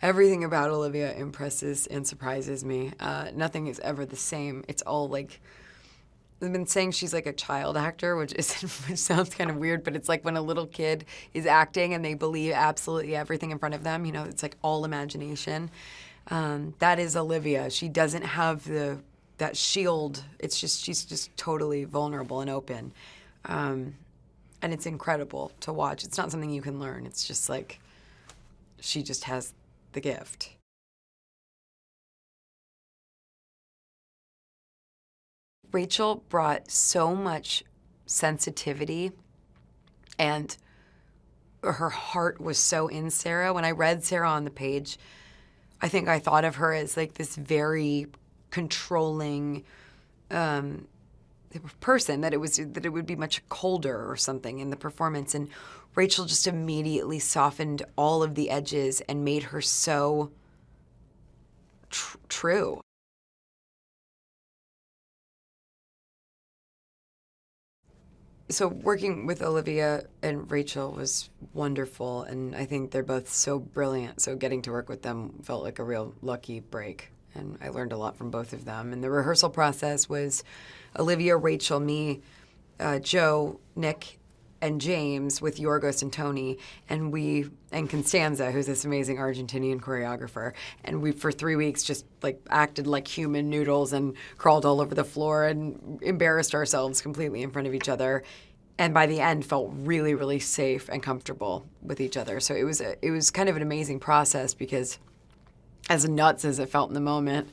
Everything about Olivia impresses and surprises me. Nothing is ever the same. It's all like, I've been saying she's like a child actor, which sounds kind of weird, but it's like when a little kid is acting and they believe absolutely everything in front of them. You know, it's like all imagination. That is Olivia. She doesn't have that shield. It's just she's just totally vulnerable and open, and it's incredible to watch. It's not something you can learn. It's just like she just has the gift. Rachel brought so much sensitivity, and her heart was so in Sarah. When I read Sarah on the page, I think I thought of her as like this very controlling person, that it would be much colder or something in the performance. And Rachel just immediately softened all of the edges and made her so true. So working with Olivia and Rachel was wonderful, and I think they're both so brilliant. So getting to work with them felt like a real lucky break, and I learned a lot from both of them. And the rehearsal process was Olivia, Rachel, me, Joe, Nick, and James with Yorgos and Tony, and Constanza, who's this amazing Argentinian choreographer, and we for 3 weeks just like acted like human noodles and crawled all over the floor and embarrassed ourselves completely in front of each other, and by the end felt really, really safe and comfortable with each other. So it was kind of an amazing process because, as nuts as it felt in the moment,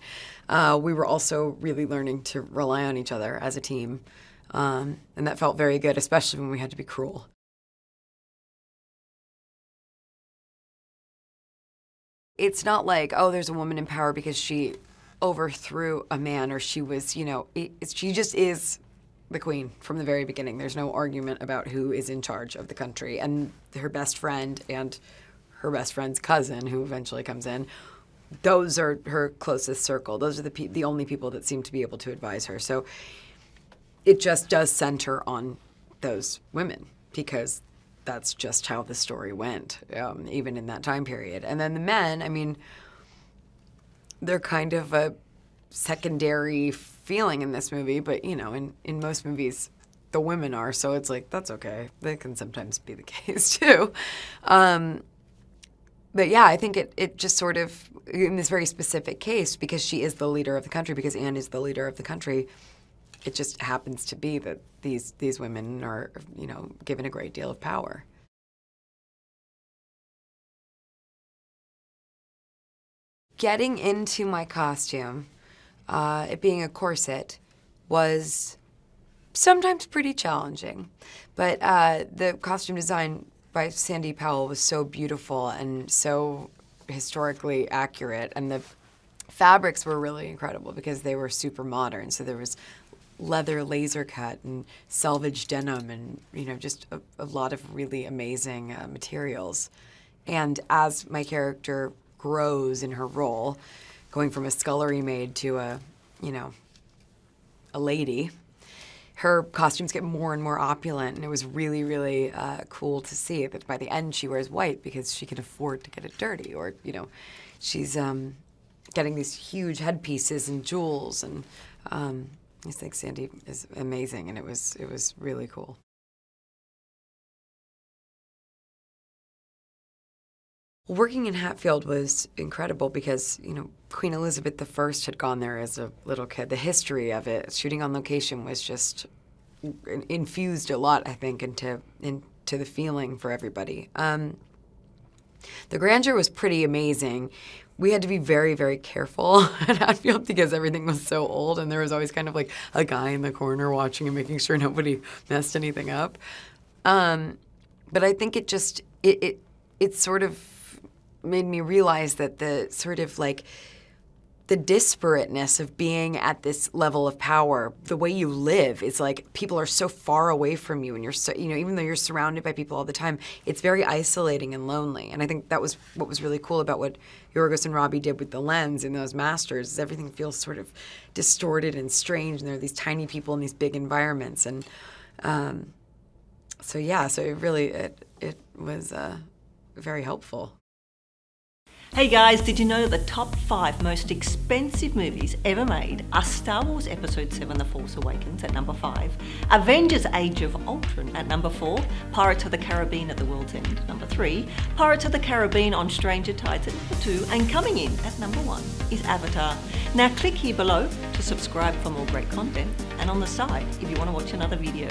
we were also really learning to rely on each other as a team. And that felt very good, especially when we had to be cruel. It's not like, oh, there's a woman in power because she overthrew a man, or she was, she just is the queen from the very beginning. There's no argument about who is in charge of the country. And her best friend and her best friend's cousin, who eventually comes in, those are her closest circle. Those are the only people that seem to be able to advise her. So it just does center on those women because that's just how the story went, even in that time period. And then the men, I mean, they're kind of a secondary feeling in this movie, but, in most movies, the women are, so it's like, that's okay. That can sometimes be the case, too. But yeah, I think it just sort of, in this very specific case, because she is the leader of the country, because Anne is the leader of the country, it just happens to be that these women are, given a great deal of power. Getting into my costume, it being a corset, was sometimes pretty challenging. But the costume design by Sandy Powell was so beautiful and so historically accurate, and the fabrics were really incredible because they were super modern. So there was leather laser cut and selvage denim and, just a lot of really amazing materials. And as my character grows in her role, going from a scullery maid to a lady, her costumes get more and more opulent, and it was really, really cool to see that by the end she wears white because she can afford to get it dirty, or, she's getting these huge headpieces and jewels, and I think Sandy is amazing, and it was really cool. Working in Hatfield was incredible because, Queen Elizabeth I had gone there as a little kid. The history of it, shooting on location, was just infused a lot, I think, into the feeling for everybody. The grandeur was pretty amazing. We had to be very, very careful at Hatfield because everything was so old, and there was always kind of like a guy in the corner watching and making sure nobody messed anything up. But I think it sort of made me realize that the sort of like the disparateness of being at this level of power, the way you live, is like people are so far away from you, and you're so, even though you're surrounded by people all the time, it's very isolating and lonely. And I think that was what was really cool about what Yorgos and Robbie did with the lens in those masters, is everything feels sort of distorted and strange, and there are these tiny people in these big environments. And so it really was very helpful. Hey guys, did you know that the top 5 most expensive movies ever made are Star Wars Episode 7 The Force Awakens at number 5, Avengers Age of Ultron at number 4, Pirates of the Caribbean at the World's End number 3, Pirates of the Caribbean on Stranger Tides at number 2, and coming in at number 1 is Avatar. Now click here below to subscribe for more great content, and on the side if you want to watch another video.